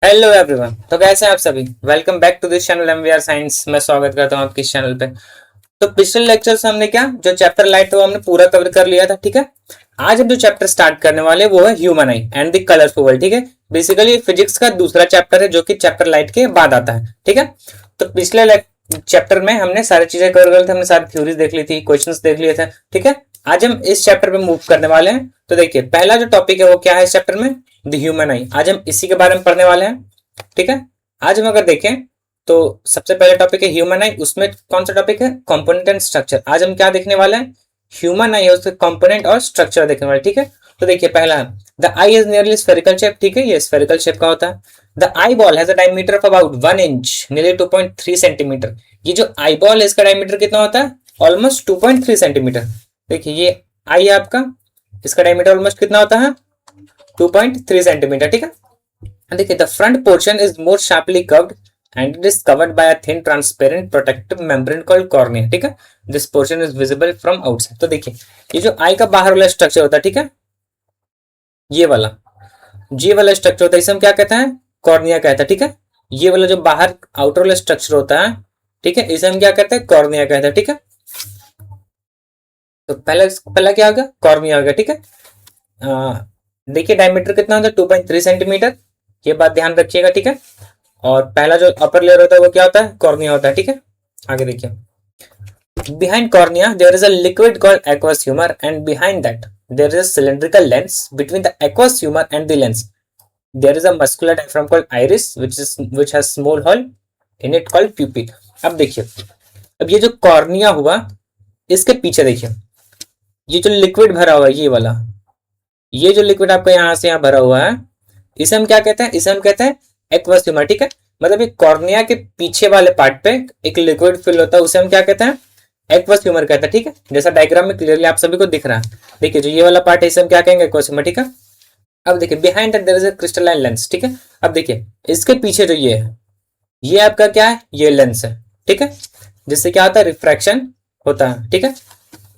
Hello everyone. तो कैसे हैं आप सभी? Welcome back to this channel MVR science. मैं स्वागत करता हूं आपके इस चैनल पे। तो पिछले लेक्चर से हमने क्या जो चैप्टर लाइट था वो हमने पूरा कवर कर लिया था, ठीक है। आज हम जो चैप्टर स्टार्ट करने वाले वो है human I and the colourful world, ठीक है। बेसिकली फिजिक्स का दूसरा चैप्टर है जो कि चैप्टर लाइट के बाद आता है, ठीक है। तो पिछले चैप्टर में हमने सारी चीजें कवर कर ली थी, हमने सारी थ्योरीज देख ली थी, क्वेश्चंस देख लिए थे, ठीक है। आज हम इस चैप्टर पे मूव करने वाले हैं। तो देखिए पहला जो टॉपिक है वो क्या है इस चैप्टर में, द ह्यूमन आई। आज हम इसी के बारे में पढ़ने वाले हैं, ठीक है। आज हम अगर देखें तो सबसे पहले टॉपिक है ह्यूमन आई। उसमें कौन सा टॉपिक है? Component and structure. आज हम क्या देखने वाले हैं? ह्यूमन आई है, उसके कंपोनेंट और स्ट्रक्चर देखने वाले, ठीक है। तो देखिए पहला है the eye is nearly spherical shape, ठीक है, ये स्फेरिकल शेप का होता है। The eye ball has a diameter of about 1 inch, nearly 2.3 centimetre. ये जो आई बॉल है इसका डायमीटर कितना होता है? Almost 2.3 centimetre. देखिए ये आई है आपका, इसका डायमीटर ऑलमोस्ट कितना होता है? 2.3 सेंटीमीटर, ठीक है। देखिए the front portion is more sharply curved and it is covered by a thin transparent protective membrane called cornea, ठीक है। This portion is visible from outside. तो देखिए ये जो आई का बाहर वाला स्ट्रक्चर होता है, ठीक है, ये वाला स्ट्रक्चर होता है, इसे हम क्या कहते हैं? कॉर्निया कहते हैं, ठीक है। ये वाला जो बाहर आउटर वाला स्ट्रक्चर होता है, ठीक है, इसे हम क्या कहते हैं? कॉर्निया कहते हैं, ठीक है। तो पहला पहला क्या होगा? कॉर्निया होगा, ठीक है। देखिए डायमीटर कितना होता है? 2.3 सेंटीमीटर। ये बात ध्यान रखिएगा, ठीक है। और पहला जो अपर लेयर होता है वो क्या होता है? कॉर्निया होता है, ठीक है। आगे देखिए behind cornea there is a liquid called aqueous humor, and behind that there is a cylindrical lens. Between the aqueous humor and the lens there is a muscular diaphragm called iris, which has small hole in it called pupil. अब देखिए, अब ये जो cornea हुआ इसके पीछे देखिए ये जो लिक्विड भरा हुआ है, ये जो लिक्विड आपका यहाँ से यहाँ भरा हुआ है, इसे हम क्या कहते हैं? इसे हम कहते हैं एक्वस ह्यूमर, ठीक है। मतलब ये कॉर्निया के पीछे वाले पार्ट पे एक लिक्विड फिल होता है, उसे हम क्या कहते हैं? एक्वस ह्यूमर कहते हैं, ठीक है। जैसा डायग्राम में क्लियरली आप सभी को दिख रहा है। देखिए जो ये वाला पार्ट है इसे हम क्या कहेंगे? एक्वस ह्यूमर, ठीक है। अब देखिए behind that there is a crystalline lens, ठीक है। अब देखिए इसके पीछे जो ये है, ये आपका क्या है? ये लेंस है, ठीक है। जिससे क्या होता है? रिफ्रैक्शन होता है, ठीक है।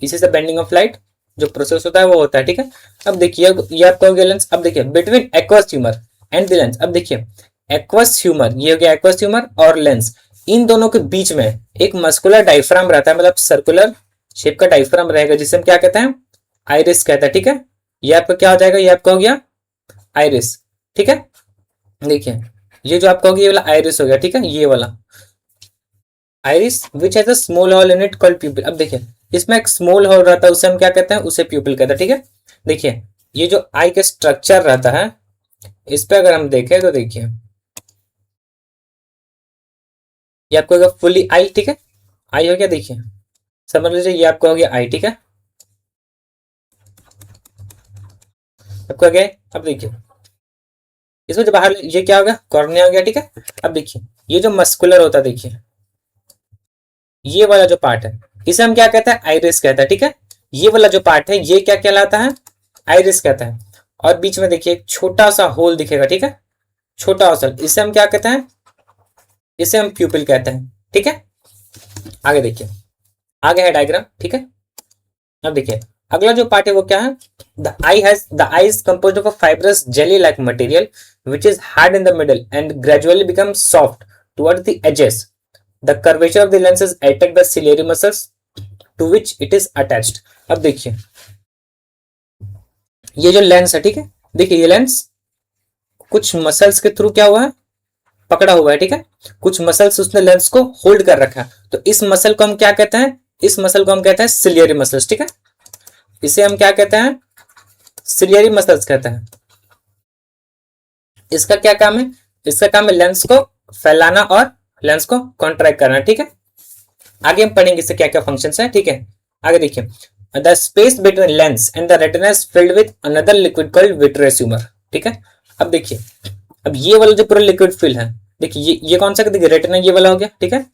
इसी से बेंडिंग ऑफ लाइट जो प्रोसेस होता है वो होता है, ठीक है। अब देखिए ये आपका हो गया लेंस। अब देखिए between aqueous humour and the lens, अब देखिए एक्वस ह्यूमर, ये हो गया एक्वस ह्यूमर और लेंस, इन दोनों के बीच में एक मस्कुलर डायफ्राम रहता है, मतलब सर्कुलर शेप का डायफ्राम रहेगा, जिसे हम क्या कहते हैं? आइरिस कहते हैं, ठीक है। ये आपका क्या हो जाएगा? ये आपका हो गया आइरिस, ठीक है। देखिए ये जो आपका हो गया ये वाला आइरिस हो गया, ठीक है, ये वाला iris which has a small hole in it called pupil. अब देखिए इसमें एक स्मॉल होल रहता है, उसे हम क्या कहते हैं? उसे प्यूपिल कहते हैं, ठीक है। देखिए ये जो आई का स्ट्रक्चर रहता है इस पे अगर हम देखें तो देखिए ये आपको होगा फुली आई, ठीक है। आई हो गया, देखिए समझ लीजिए ये आपका हो गया आई, ठीक है। आपको हो गया। अब देखिए इसमें जो बाहर ये क्या होगा? कॉर्निया हो गया, ठीक है। अब देखिए ये जो मस्कुलर होता है, देखिए ये वाला जो पार्ट है इसे हम क्या कहते हैं? आइरिस कहता है, ठीक है। ये वाला जो पार्ट है ये क्या कहलाता है? आइरिस कहता है। और बीच में देखिए एक छोटा सा होल दिखेगा, ठीक है, छोटा सा, इसे हम क्या कहते हैं? इसे हम प्यूपिल कहते हैं, ठीक है। आगे देखिए, आगे है डायग्राम, ठीक है। अब देखिए अगला जो पार्ट है वो क्या है? The eye is composed of a fibrous jelly like material which is hard in the middle and gradually become soft toward the edges. The curvature of the lens is attacked by ciliary muscles to which it is attached. अब देखिए ये जो lens है, ठीक है, देखिए ये lens कुछ मसल्स के थ्रू क्या हुआ है? पकड़ा हुआ है, ठीक है। कुछ मसल्स उसने लेंस को होल्ड कर रखा है, तो इस मसल को हम क्या कहते हैं? इस मसल को हम कहते हैं सिलियरी मसल्स, ठीक है। इसे हम क्या कहते हैं? सिलियरी मसल्स कहते हैं। इसका क्या काम है? इसका काम है लेंस को फैलाना और लेंस को कॉन्ट्रैक्ट करना, ठीक है। आगे हम पढ़ेंगे इससे क्या क्या फंक्शन है, ठीक है। आगे देखिए the space between lens and the retina is filled with another liquid called vitreous humour, ठीक है। अब देखिए अब ये वाला जो पूरा लिक्विड फिल है, देखिए ये कौन सा? देखिए रेटिना ये वाला हो गया, ठीक है।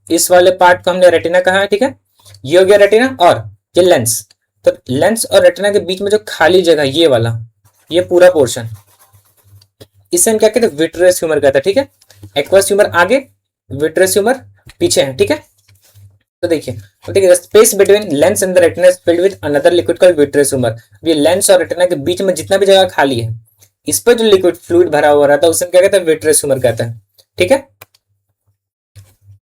इस वाले पार्ट को हमने रेटिना कहा है, ठीक है। ये हो गया रेटिना और ये लेंस। तो लेंस और रेटिना के बीच में जो खाली जगह ये वाला, ये पूरा पोर्शन, इसे हम क्या कहते हैं? विट्रियस ह्यूमर कहते हैं, ठीक है। एक्वस ह्यूमर आगे, विट्रियस ह्यूमर पीछे है, ठीक है। तो देखिए space between lens and the retina is filled with another liquid called vitreous humour. ये लेंस और रेटिना के बीच में जितना भी जगह खाली है इस पर जो लिक्विड फ्लूइड भरा हुआ रहता है उसे हम क्या कहते हैं, विट्रियस ह्यूमर कहते हैं, ठीक है।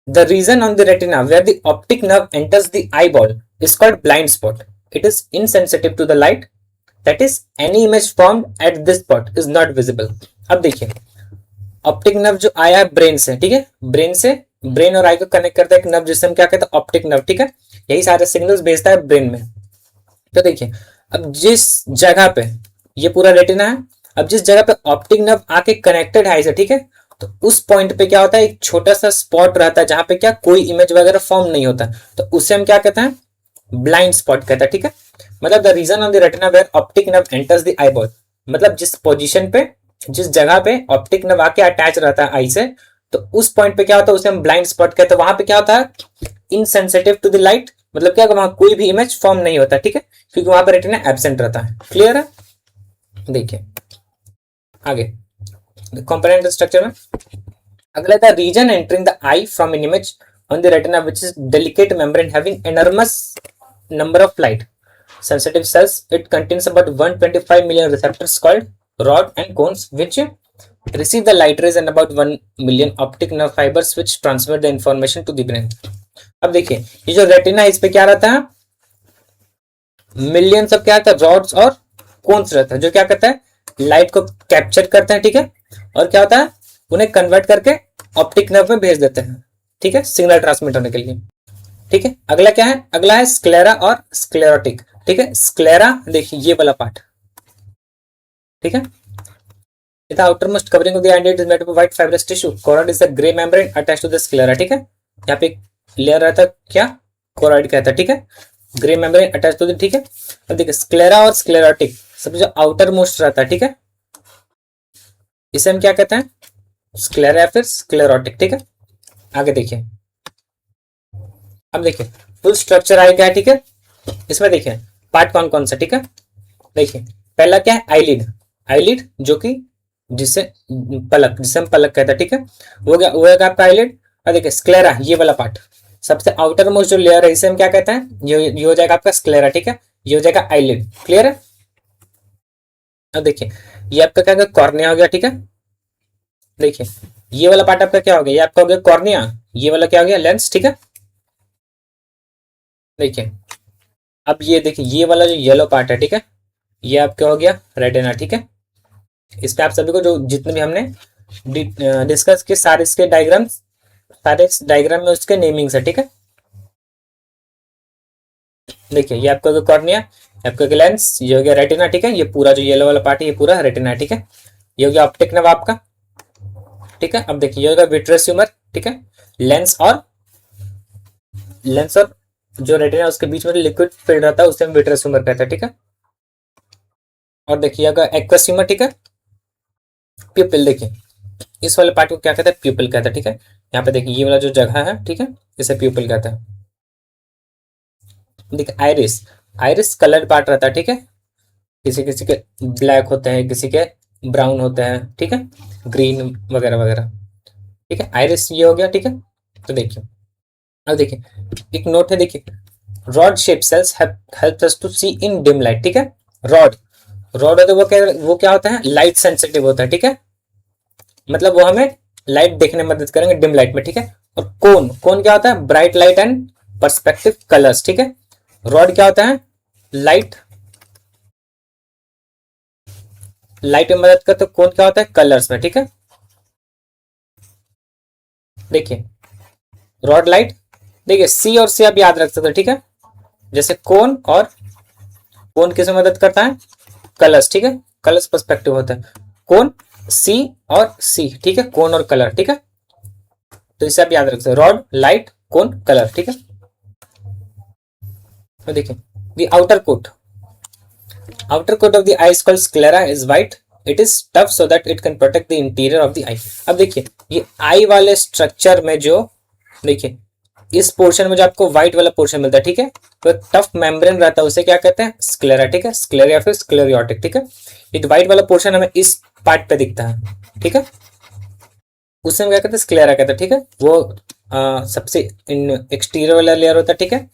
The region on the retina where the optic nerve enters the eyeball is called blind spot. It is insensitive to the light. That is, any image formed at this spot is not visible. अब देखिए, optic nerve जो आया है brain से, ठीक है, brain से, brain और आई को कनेक्ट करता है एक नर्व जिसे हम क्या कहते हैं, ऑप्टिक नर्व, ठीक है। यही सारे सिग्नल्स भेजता है ब्रेन में। तो देखिए, अब जिस जगह पे ये पूरा रेटिना है, अब जिस जगह पे ऑप्टिक नर्व आके कनेक्टेड है इसे, ठीक है, तो उस पॉइंट पे क्या होता है, एक छोटा सा स्पॉट रहता है जहां पे क्या कोई इमेज वगैरह फॉर्म नहीं होता, तो उसे हम क्या कहते हैं, ब्लाइंड स्पॉट कहते हैं, ठीक है। मतलब the region on the retina where optic nerve enters the eyeball, मतलब जिस पोजीशन पे, जिस जगह पे ऑप्टिक नर्व आके अटैच रहता है आई से, तो उस पॉइंट पे क्या होता है, उसे हम ब्लाइंड स्पॉट कहते हैं। वहां पे क्या होता है, इनसेंसिटिव टू द लाइट, मतलब क्या, वहां कोई भी इमेज फॉर्म नहीं होता, ठीक है, क्योंकि वहां पर रेटिना एब्सेंट रहता है। क्लियर है? देखिए आगे कंपोनेंट स्ट्रक्चर में अगला था region entering the eye from an image on the retina which is delicate membrane having enormous number of light sensitive cells. It contains about 125 million receptors called rod and cones which receive the light rays and about 1 million optic nerve fibers which transmit the information to the brain. अब देखिए, ये जो retina है इस पे क्या रहता है, मिलियंस ऑफ क्या रहता है, रॉड्स और कोन्स रहता है, जो क्या करता है, लाइट को कैप्चर करते हैं, ठीक है, और क्या होता है, उन्हें कन्वर्ट करके ऑप्टिक नर्व में भेज देते हैं, ठीक है, सिग्नल ट्रांसमिट होने के लिए, ठीक है। अगला क्या है, अगला है स्क्लेरा और स्क्लेरोटिक, ठीक है। स्क्लेरा देखिए ये वाला पार्ट, ठीक है, the outermost covering of the eyelid is made up of white fibrous tissue. Choroid is the gray membrane attached to the sclera, ठीक है। यहाँ पे लेयर रहता है क्या, कोरॉइड कहता है, ठीक है, grey membrane attach to the, ठीक है। अब देखिए स्क्लेरा और स्क्लेरोटिक सब जो आउटर मोस्ट रहता है, ठीक है, इसे हम क्या कहते हैं, स्क्लेरा या फिर स्क्लेरोटिक, ठीक है। आगे देखिए, अब देखिए फुल स्ट्रक्चर आएगा, ठीक है। इसमें देखिए पार्ट कौन कौन सा, ठीक है। देखिए पहला क्या है, आईलिड, आईलिड जो कि जिसे पलक, जिसे हम पलक कहते हैं, ठीक है, वो क्या, वो है आपका आईलिड। और देखिए स्क्लेरा ये वाला पार्ट, सबसे आउटर मोस्ट जो लेयर है इसे हम क्या कहते हैं, ये हो जाएगा आपका स्क्लेरा, ठीक है, ये हो जाएगा आईलिड। क्लियर है? अब देखिए ये आपका क्या होगा, कॉर्निया हो गया, ठीक है। देखिए ये वाला पार्ट आपका क्या हो गया, ये आपका हो गया कॉर्निया, ये वाला क्या हो गया, लेंस, ठीक है। देखिए अब ये देखिए ये वाला जो येलो पार्ट है, ठीक है, ये आपका हो गया रेटिना, ठीक है। इस पे आप सभी को जो जितने भी हमने डिस्कस किए सारे इसके डायग्राम्स, सारे डायग्राम में उसके नेमिंग्स है, ठीक है। देखिए ये आपका कॉर्निया, आपका लेंस, ये हो गया रेटिना, ठीक है। ये पूरा जो येलो वाला पार्ट है ये पूरा रेटिना है, ठीक है। ये हो गया ऑप्टिक नर्व आपका, ठीक है। अब देखिए ये होगा विट्रियस ह्यूमर, ठीक है। लेंस और जो रेटिना उसके बीच में लिक्विड फिल्ड रहता है उसे हम विट्रियस ह्यूमर कहते हैं, ठीक है। और देखिए अगर एक्वस ह्यूमर, ठीक है। प्यूपिल, देखिए इस वाले पार्ट को क्या कहते हैं, प्यूपिल कहते हैं, ठीक है। यहाँ पे देखिए ये वाला जो जगह है, ठीक है, इसे प्यूपिल कहते हैं। देखिए आइरिस, आइरिस कलर्ड पार्ट रहता है, ठीक है। किसी किसी के ब्लैक होते हैं, किसी के ब्राउन होते हैं, ठीक है, ग्रीन वगैरह वगैरह, ठीक है। आइरिस ये हो गया, ठीक है। तो देखिए अब देखिए एक नोट है, देखिए rod shape cells help us to see in dim light, ठीक है। रॉड, रॉड होता है वो क्या होता है, लाइट सेंसिटिव होता है, ठीक है, मतलब वो हमें लाइट देखने में मदद करेंगे डिम लाइट में, ठीक है। और कोन, कोन क्या होता है, bright light and perspective colours, ठीक है। रॉड क्या होता है, लाइट, लाइट में मदद करते, कोन क्या होता है, कलर्स में, ठीक है। देखिए रॉड लाइट, देखिए सी और सी आप याद रख सकते हो, ठीक है। जैसे कोन, और कोन किस में मदद करता है, कलर्स, ठीक है, कलर्स पर्सपेक्टिव होता है, कोन सी और सी, ठीक है, कोन और कलर, ठीक है। तो इसे आप याद रख सकते हो, रॉड लाइट कोन कलर, ठीक है। तो देखिए the outer coat, outer coat of the eye is called sclera is white. It is tough so that it can protect the interior of the eye. अब देखिए ये आई वाले स्ट्रक्चर में जो, देखिए इस पोर्शन में जो आपको व्हाइट वाला पोर्शन मिलता है, ठीक है, तो टफ मेम्ब्रेन रहता है उसे क्या कहते हैं, स्क्लेरा, ठीक है, स्क्लेरा या फिर स्क्लेरियोटिक, ठीक है। ये व्हाइट वाला पोर्शन हमें इस पार्ट पे दिखता है, ठीक है, उसे हम क्या कहते हैं, स्क्लेरा कहते हैं, ठीक है। वो सबसे एक्सटीरियर वाला लेयर होता है, ठीक है,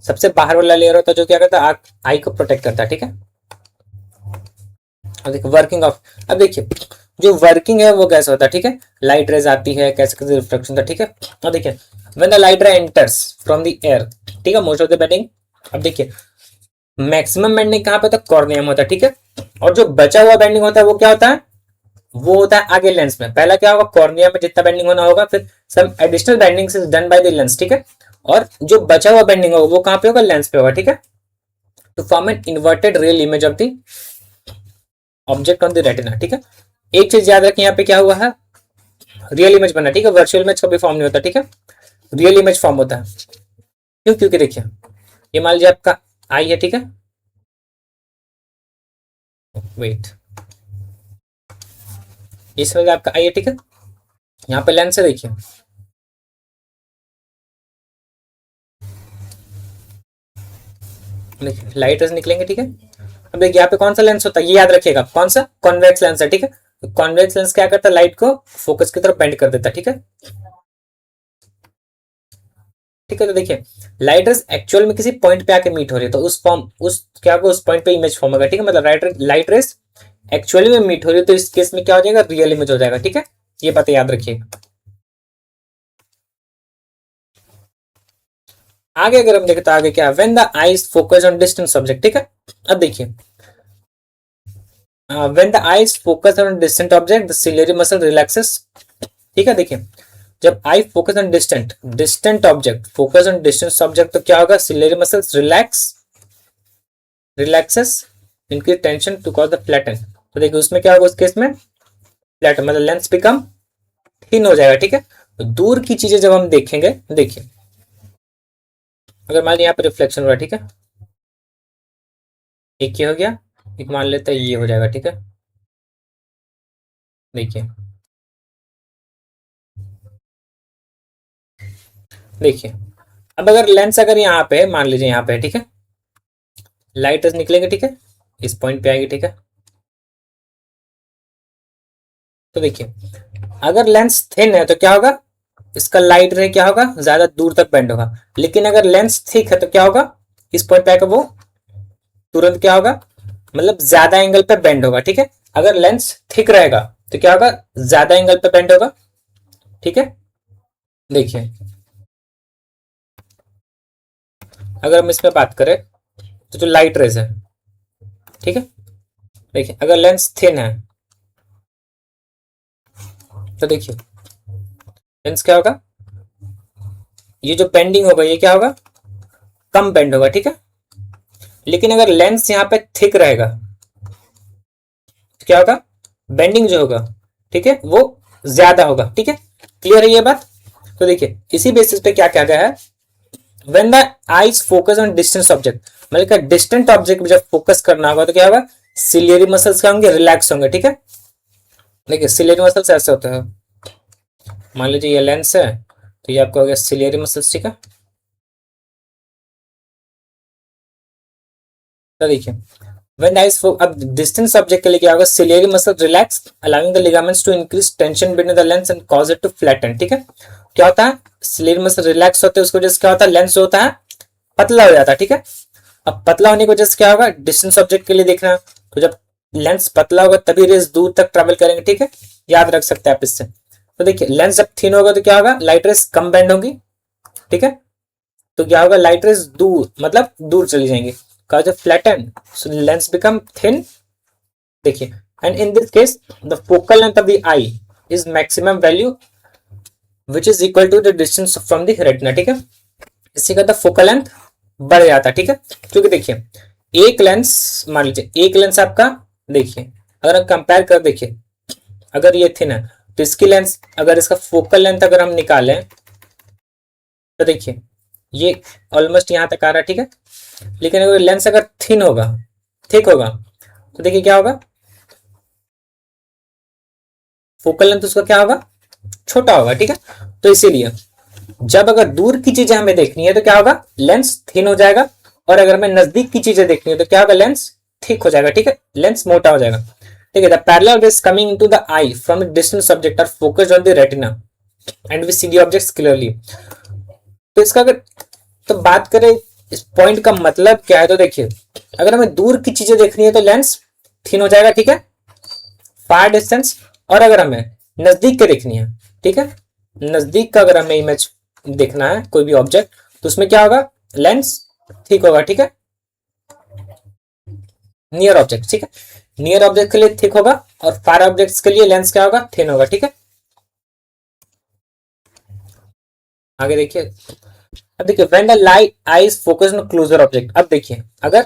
सबसे बाहर वाला लेयर होता है जो क्या करता है, आई को प्रोटेक्ट करता है, ठीक है। अब देखिए वर्किंग ऑफ, अब देखिए जो वर्किंग है वो कैसे होता है, ठीक है, लाइट रेज आती है, कैसे कैसे रिफ्लेक्शन होता है, ठीक है। अब देखिए व्हेन द लाइट रे एंटर्स फ्रॉम द एयर, ठीक है, मोस्ट ऑफ द बेंडिंग, अब देखिए मैक्सिमम बेंडिंग कहाँ पे होता है, कॉर्निया में होता है, ठीक है। और जो बचा हुआ बेंडिंग होता है वो क्या होता है, वो होता है आगे लेंस में। पहला क्या होगा, कॉर्निया में जितना बेंडिंग होना होगा, फिर some additional bending is done by the lens, ठीक है। और जो बचा हुआ बेंडिंग होगा वो कहाँ पे होगा, लेंस पे होगा, ठीक है। To form an inverted real image of the object on the retina, ठीक है। एक चीज याद रखें, यहाँ पे क्या हुआ है, रियल इमेज बना, ठीक है, वर्चुअल इमेज कभी फॉर्म नहीं होता, ठीक है, रियल इमेज फॉर्म होता है। क्यों, क्योंकि देखिए ये मान लीजिए आपका आई है, ठीक है, वेट, इस वजह आपका आई है, ठीक है, यहाँ पे लेंस है, देखिए देखिए लाइट रेज निकलेंगे, ठीक है। अब देखिए यहाँ पे कौन सा लेंस होता है, ये याद रखिएगा, कौन सा, कॉन्वेक्स लेंस है, ठीक है। तो कॉन्वेक्स लेंस क्या करता है, लाइट को फोकस की तरफ बेंड कर देता है, ठीक है, ठीक है। तो देखिए लाइट रेज एक्चुअल में किसी पॉइंट पे आके मीट हो रही है, तो उस फॉर्म, उस क्या होगा, उस पॉइंट पे इमेज फॉर्म होगा, ठीक है, मतलब लाइट रेज एक्चुअली में मीट हो रही है, तो इस केस में क्या हो जाएगा, रियल इमेज हो जाएगा, ठीक है। ये बात याद रखिए। आगे अगर हम देखें तो आगे क्या, when the eyes focus on distant subject, ठीक है। अब देखिए when the eyes focus on distant object the ciliary muscle relaxes, ठीक है। देखिए जब eye focus on distant distant object, focus on distant object, तो क्या होगा, ciliary muscles relaxes increase tension to cause the flatten. तो देखिए उसमें क्या होगा, उस केस में फ्लैटन मतलब लेंस बिकम थिन हो जाएगा, ठीक है। तो दूर की चीजें जब हम देखेंगे, देखिए अगर मान लीजिए यहाँ पे रिफ्लेक्शन हो रहा है, ठीक है, एक ये हो गया, एक मान लेते हैं ये हो जाएगा, ठीक है। देखिए देखिए अब अगर लेंस अगर यहाँ पे है, मान लीजिए यहाँ पे है, ठीक है, लाइट निकलेंगे, ठीक है, इस पॉइंट पे आएगी, ठीक है। तो देखिए अगर लेंस थिन है तो क्या होगा, इसका लाइट रे क्या होगा, ज्यादा दूर तक बेंड होगा। लेकिन अगर लेंस थिक है तो क्या होगा, इस पॉइंट पे आएगा, वो तुरंत क्या होगा, मतलब ज्यादा एंगल पे बेंड होगा, ठीक है। अगर लेंस थिक रहेगा तो क्या होगा, ज्यादा एंगल पे बेंड होगा, ठीक है। देखिए अगर हम इसमें बात करें तो जो लाइट रेज है, ठीक है, देखिए अगर लेंस थिन है तो देखिए लेंस क्या होगा, ये जो बेंडिंग होगा ये क्या होगा, कम बेंड होगा, ठीक है। लेकिन अगर लेंस यहाँ पे थिक रहेगा तो क्या होगा, बेंडिंग जो होगा, ठीक है, वो ज्यादा होगा, ठीक है। क्लियर है ये बात। तो देखिए इसी बेसिस पे क्या क्या गया है, when the eyes focus on distance object, मतलब डिस्टेंट ऑब्जेक्ट जब फोकस करना होगा तो क्या होगा, सिलियरी मसल्स क्या होंगे, रिलैक्स होंगे, ठीक है। देखिए सिलियरी मसल्स ऐसे होते हैं, मान लीजिए ये लेंस है तो ये आपका हो गया सिलियरी मसल्स, ठीक है। तो देखिए व्हेन द आईज अब डिस्टेंस ऑब्जेक्ट के लिए क्या होगा, ciliary muscle relax allowing the ligaments to increase tension between the lens and cause it to flatten, ठीक है। क्या होता है, सिलियरी मसल रिलैक्स होते हैं, उसकी वजह से क्या होता है, लेंस होता है पतला हो जाता है, ठीक है। अब पतला होने की वजह से क्या होगा, डिस्टेंस ऑब्जेक्ट के लिए देखना, तो जब लेंस पतला होगा तभी रेज दूर तक ट्रेवल करेंगे, ठीक है, याद रख सकते हैं आप इससे। तो देखिए लेंस जब थिन होगा तो क्या होगा, लाइट रेज कम बेंड होगी, ठीक है। तो क्या होगा, लाइट रेज दूर मतलब दूर चली जाएंगे, कहा जब flatten so lens become thin, देखिए। And in this case the focal length of the eye is maximum value which is equal to the distance from the retina, ठीक है। इसी का द फोकल लेंथ बढ़ जाता है, ठीक है। क्योंकि देखिए एक लेंस, मान लीजिए एक लेंस आपका, देखिए अगर हम कंपेयर कर, देखिए अगर ये थिन है तो इसकी लेंस, अगर इसका फोकल लेंथ अगर हम निकालें तो देखिए ये ऑलमोस्ट यहां तक आ रहा है, ठीक है। लेकिन अगर लेंस अगर थिन होगा, थिक होगा, तो देखिए क्या होगा, फोकल लेंथ उसका क्या होगा, छोटा होगा, ठीक है। तो इसीलिए जब अगर दूर की चीजें हमें देखनी है तो क्या होगा, लेंस थिन हो जाएगा, और अगर हमें नजदीक की चीजें देखनी है तो क्या होगा, लेंस थिक हो जाएगा, ठीक है, लेंस मोटा हो जाएगा, ठीक है। The parallel rays coming into the eye from the distant subject are focused on the retina and we see the objects clearly. तो इसका अगर तो बात करें इस पॉइंट का मतलब क्या है, तो देखिए अगर हमें दूर की चीजें देखनी है तो लेंस थिन हो जाएगा, ठीक है, फार डिस्टेंस, और अगर हमें नजदीक के देखनी है, ठीक है, नजदीक का अगर हमें इमेज देखना है कोई भी ऑब्जेक्ट, तो उसमें क्या होगा, लेंस थिक होगा, ठीक है, नियर ऑब्जेक्ट, ठीक है, नियर ऑब्जेक्ट के लिए थिक होगा और फार ऑब्जेक्ट्स के लिए लेंस क्या होगा, थिन होगा, ठीक है। आगे देखिए, अब देखिए when the light eye is focused on closer object, अब देखिए अगर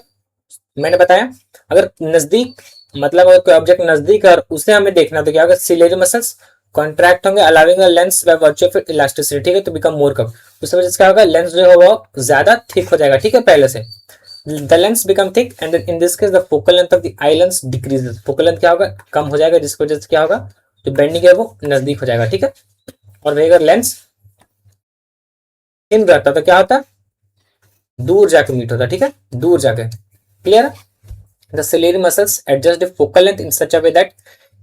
मैंने बताया अगर नजदीक, मतलब अगर कोई ऑब्जेक्ट नजदीक है और उसे हमें देखना, तो क्या होगा, सिलेरी मसल्स कॉन्ट्रैक्ट होंगे allowing the lens by virtue of elasticity, ठीक है, तो बिकम मोर कव, उस वजह से क्या होगा, लेंस जो है वो ज्यादा थिक हो जाएगा, ठीक है, पहले से the lens become thick and in this case the focal length of the eye lens decreases, focal length क्या होगा, कम हो जाएगा, जिसकी वजह से क्या होगा, जो बेंडिंग है वो नजदीक हो जाएगा, ठीक है। और वही अगर लेंस थिन रहता तो क्या होता, दूर जाके मीट होता, ठीक है, दूर जाके, clear. The ciliary muscles adjust the focal length in such a way that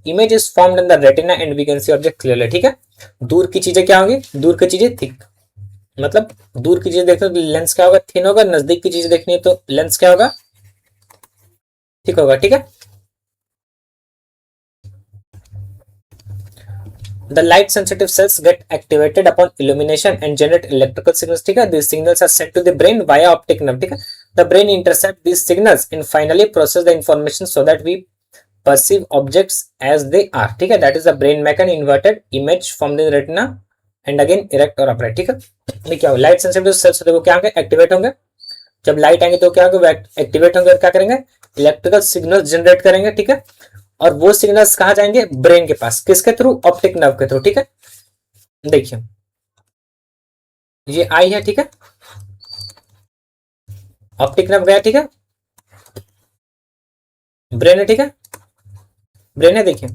image is formed in the retina and we can see object clearly, ठीक है। दूर की चीजें क्या होंगी, दूर की चीजें थिक, मतलब दूर की चीजें देखते हो तो लेंस क्या होगा, थिन होगा, नजदीक की चीजें देखनी है तो लेंस क्या होगा, थिक होगा, ठीक है। The light sensitive cells get activated upon illumination and generate electrical signals, ठीक है, these signals are sent to the brain via optic nerve, ठीक है, the brain intercept these signals and finally process the information so that we perceive objects as they are, ठीक है, that is the brain make an inverted image from the retina and again erect और upright, ठीक है। ये क्या हो, light sensitive sales देखो क्या होंगे, एक्टिवेट होंगे, जब लाइट आएंगे तो क्या होगा, एक्टिवेट होंगे और क्या करेंगे, इलेक्ट्रिकल सिग्नल जनरेट करेंगे, ठीक है, और वो सिग्नल्स कहां जाएंगे, ब्रेन के पास, किसके थ्रू, ऑप्टिक नर्व के थ्रू, ठीक है। देखिए ये आई है, ठीक है, ऑप्टिक नर्व गया, ठीक है, ब्रेन है, ठीक है, ब्रेन है, देखिए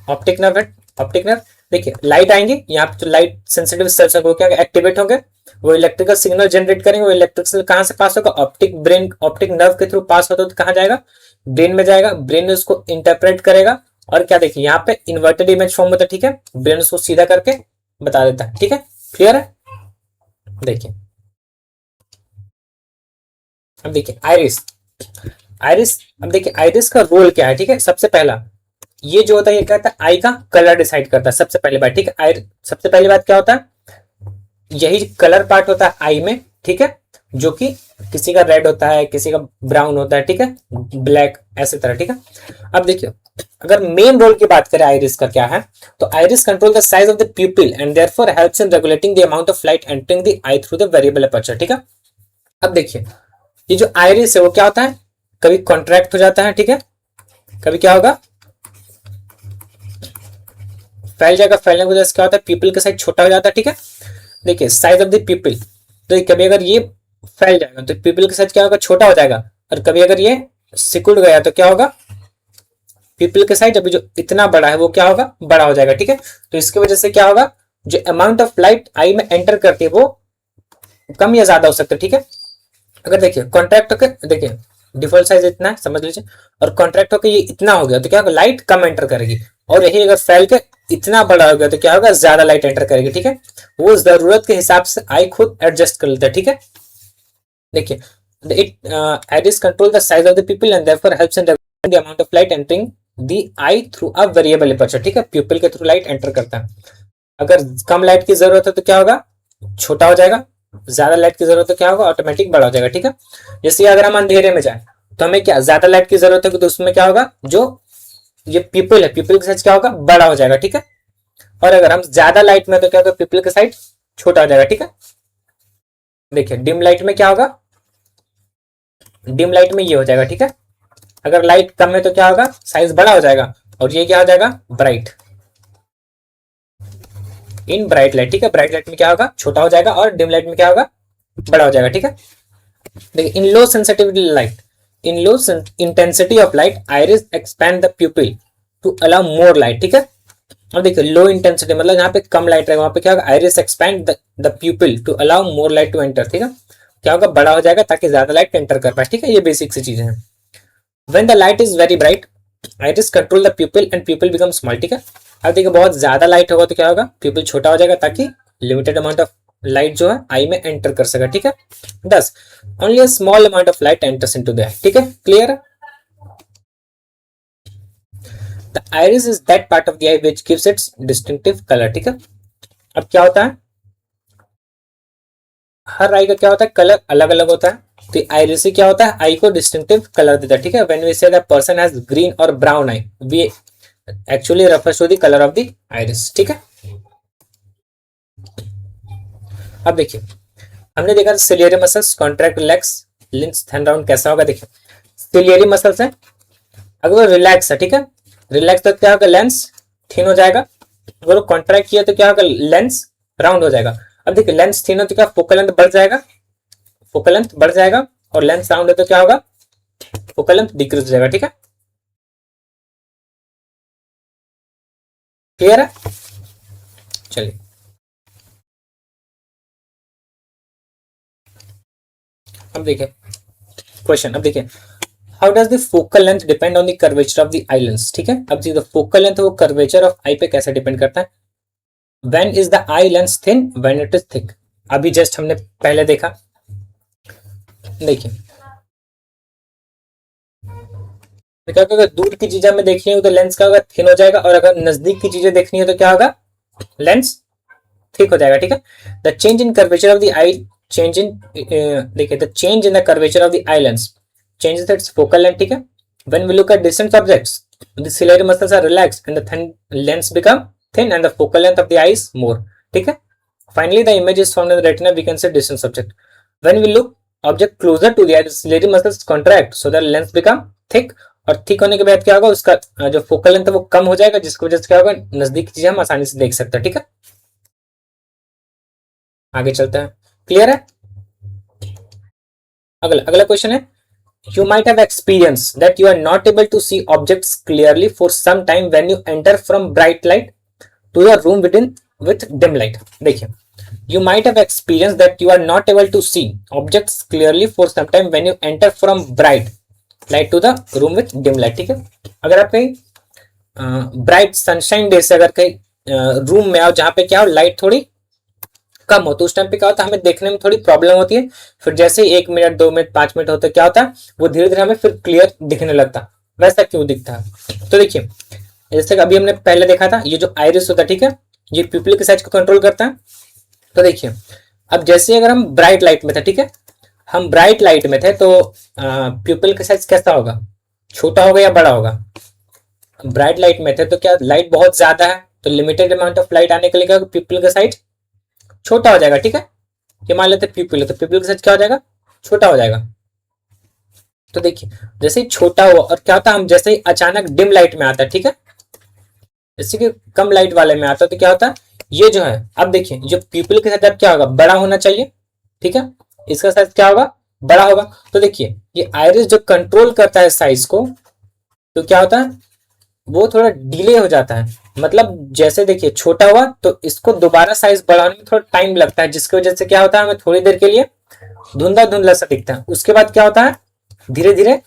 ऑप्टिक नर्व है, ऑप्टिक नर्व, देखिए लाइट आएंगे यहाँ पे, तो लाइट सेंसिटिव सेल्स है वो क्या एक्टिवेट होंगे, वो इलेक्ट्रिकल सिग्नल जनरेट करेंगे, वो इलेक्ट्रिक सिग्नल कहां से पास होगा, ऑप्टिक ब्रेन, ऑप्टिक नर्व के थ्रू पास होता है, तो कहां जाएगा, ब्रेन में जाएगा, ब्रेन उसको इंटरप्रेट करेगा और क्या, देखिए यहाँ पे इन्वर्टेड इमेज फॉर्म होता है, ठीक है, ब्रेन उसको सीधा करके बता देता है, ठीक है, क्लियर है। देखिए अब देखिए आइरिस, आइरिस, अब देखिए आइरिस का रोल क्या है, ठीक है, सबसे पहला ये जो होता है ये क्या होता है, आई का कलर डिसाइड करता है, सबसे पहली बात, ठीक है, आई सबसे पहली बात क्या होता है, यही कलर पार्ट होता है आई में, ठीक है, जो कि किसी का रेड होता है, किसी का ब्राउन होता है, ठीक है, ब्लैक, ऐसे तरह, ठीक है। अब देखिए अगर मेन रोल की बात करें आइरिस का क्या है, तो iris control the size of the प्यूपिल and therefore helps in regulating the amount of light entering the I through the variable aperture, ठीक है। अब देखिए ये जो आइरिस है वो क्या होता है, कभी कॉन्ट्रैक्ट हो जाता है, ठीक है, कभी क्या होगा, फैल जाएगा, फैलने की वजह से क्या होता है, पीपल का साइज छोटा हो जाता है, ठीक है। देखिए साइज ऑफ द पीपल, तो कभी अगर ये फैल जाएगा तो पीपल का साइज क्या होगा, छोटा हो जाएगा, और कभी अगर ये सिकुड़ गया तो क्या होगा, पीपल के साइज अभी जो इतना बड़ा है वो क्या होगा, बड़ा हो जाएगा, ठीक है। तो इसकी वजह से क्या होगा, जो अमाउंट ऑफ लाइट आई में एंटर करती है वो कम या ज्यादा हो सकता है, ठीक है। अगर देखिए कॉन्ट्रैक्ट होकर, देखिए डिफॉल्ट साइज इतना है समझ लीजिए, और कॉन्ट्रैक्ट होकर ये इतना हो गया तो क्या होगा, लाइट कम एंटर करेगी, और यही अगर फैल के इतना बड़ा हो गया तो क्या होगा, ज्यादा लाइट एंटर करेगी, ठीक है। वो जरूरत के हिसाब से आई खुद एडजस्ट कर लेता है, ठीक है। देखिए it iris control the size of the people and therefore helps in regulating the amount of light entering the I through a variable aperture, ठीक है, प्यूपिल के थ्रू लाइट एंटर करता है। अगर कम लाइट की जरूरत है तो क्या होगा, छोटा हो जाएगा, ज्यादा लाइट की जरूरत है क्या होगा, ऑटोमेटिक बड़ा हो जाएगा, ठीक है। जैसे अगर हम अंधेरे में जाए तो हमें क्या ज्यादा लाइट की जरूरत है तो उसमें क्या होगा, जो ये पीपल है, पीपल का साइज क्या होगा, बड़ा हो जाएगा, ठीक है। और अगर हम ज्यादा लाइट में तो क्या होगा, पीपल का साइज छोटा हो जाएगा, ठीक है। देखिए डिम लाइट में क्या होगा, डिम लाइट में ये हो जाएगा, ठीक है। अगर लाइट कम है तो क्या होगा, साइज बड़ा हो जाएगा, और ये क्या हो जाएगा, ब्राइट, इन ब्राइट लाइट, ठीक है। ब्राइट लाइट में क्या होगा, छोटा हो जाएगा, और डिम लाइट में क्या होगा, बड़ा हो जाएगा, ठीक है। देखिए in low sensitivity light, in low intensity of light iris expand the pupil to allow more light, ठीक है। अब देखिए लो इंटेंसिटी मतलब यहाँ पे कम लाइट रहेगा, वहां पे क्या होगा, iris expand the pupil to allow more light to enter, ठीक है। क्या होगा, बड़ा हो जाएगा ताकि ज्यादा लाइट एंटर कर पाए, ठीक है। ये बेसिक सी चीजें हैं। When the light is very bright iris control the प्यूपिल and प्यूपिल become small, ठीक है। अब देखिए बहुत ज्यादा लाइट होगा तो क्या होगा, प्यूपिल छोटा हो जाएगा ताकि लिमिटेड अमाउंट ऑफ लाइट जो है आई में एंटर कर सके, ठीक है। 10 only a small amount of light enters into the eye, ठीक है, क्लियर है। The iris is that part of the eye which gives its distinctive colour, ठीक है। अब क्या होता है, हर आई का क्या होता है, कलर अलग अलग होता है। तो आइरिस क्या होता है, आई को डिस्टिंक्टिव कलर देता है, ठीक है। When we say the person has green और brown eye, we actually refers to the colour of the iris, ठीक है। अब देखिए, हमने देखा ciliary muscles contract, relax, lens थन राउंड कैसा होगा। देखिए सिलियरी मसल्स है, अगर वो रिलैक्स है, ठीक है, रिलैक्स तो क्या होगा, लेंस थिन हो जाएगा। अगर वो कॉन्ट्रैक्ट किया तो क्या होगा, लेंस राउंड हो जाएगा। अब देखिए लेंस थिन हो तो क्या, फोकल लेंथ बढ़ जाएगा, फोकल लेंथ बढ़ जाएगा, और लेंस राउंड है तो क्या होगा, फोकल लेंथ डिक्रीज हो जाएगा, ठीक है। क्लियर है, चलिए अब देखिए क्वेश्चन। अब देखिए, how does the focal length depend on the curvature of the eye lens, ठीक है। अब जो फोकल लेंथ वो कर्वेचर ऑफ आई पे कैसे डिपेंड करता है। When is the eye lens thin, when it is thick. अभी जस्ट हमने पहले देखा, देखिए क्या होगा, दूर की चीजें हमें देखनी हो तो लेंस का होगा थिन हो जाएगा, और अगर नजदीक की चीजें देखनी है तो क्या होगा, लेंस थिक हो जाएगा, ठीक है। The change in curvature of the eye, change in, देखिए the change in the curvature of the eye lens changes its focal length, ठीक है। When we look at distant objects, the ciliary muscles are relaxed and the thin lens become thin and the focal length of the eye is more, ठीक है। Finally, the image is found in the retina. We can see distant object. When we look object closer to the eye, the ciliary muscles contract so that lens become thick. और thick होने के बाद क्या होगा, उसका जो focal length है वो कम हो जाएगा, जिसकी वजह से क्या होगा, नजदीक की चीजें हम आसानी से देख सकते हैं, ठीक है। आगे चलते हैं, क्लियर है। अगला अगला क्वेश्चन है, you might have experienced that you are not able to see objects clearly for some time when you enter from bright light to your room with dim light. देखिए, you might have experienced that you are not able to see objects clearly for some time when you enter from bright light to the room with dim light, ठीक है। अगर आप कहीं bright sunshine day से अगर कहीं room में आओ जहां पे क्या हो, लाइट थोड़ी कम हो, तो उस टाइम पे क्या होता है, हमें देखने में थोड़ी प्रॉब्लम होती है। फिर जैसे 1 मिनट 2 मिनट 5 मिनट होते क्या होता है, वो धीरे धीरे हमें फिर क्लियर दिखने लगता। वैसा क्यों दिखता है, तो देखिए जैसे अभी हमने पहले देखा था, ये जो आइरिस होता है, ठीक है, ये प्यूपिल के साइज को कंट्रोल करता है। तो देखिए अब जैसे अगर हम ब्राइट लाइट में थे, ठीक है, हम ब्राइट लाइट में थे तो प्यूपिल का साइज कैसा होगा, छोटा होगा या बड़ा होगा। ब्राइट लाइट में थे तो क्या लाइट बहुत ज्यादा है, तो लिमिटेड अमाउंट ऑफ लाइट आने के लिए प्यूपिल का साइज छोटा हो जाएगा, ठीक है। ये मान लेते प्यूपिल है तो प्यूपिल का साइज क्या हो जाएगा, छोटा हो जाएगा। तो देखिए जैसे ही छोटा हुआ और क्या होता है, हम जैसे ही अचानक डिम लाइट में आता है, ठीक है, जैसे कि कम लाइट वाले में आता है तो क्या होता है, ये जो है, अब देखिए जो प्यूपिल के साइज अब क्या होगा, बड़ा होना चाहिए, ठीक है, इसका साइज क्या होगा, बड़ा होगा। तो देखिए ये आइरिस जो कंट्रोल करता है साइज को, तो क्या होता है, वो थोड़ा डिले हो जाता है। मतलब जैसे देखिए छोटा हुआ तो इसको दोबारा साइज बढ़ाने में थोड़ा टाइम लगता है, जिसकी वजह से क्या होता है, हमें थोड़ी देर के लिए धुंधला धुंधला सा दिखता है। उसके बाद क्या होता है, धीरे धीरे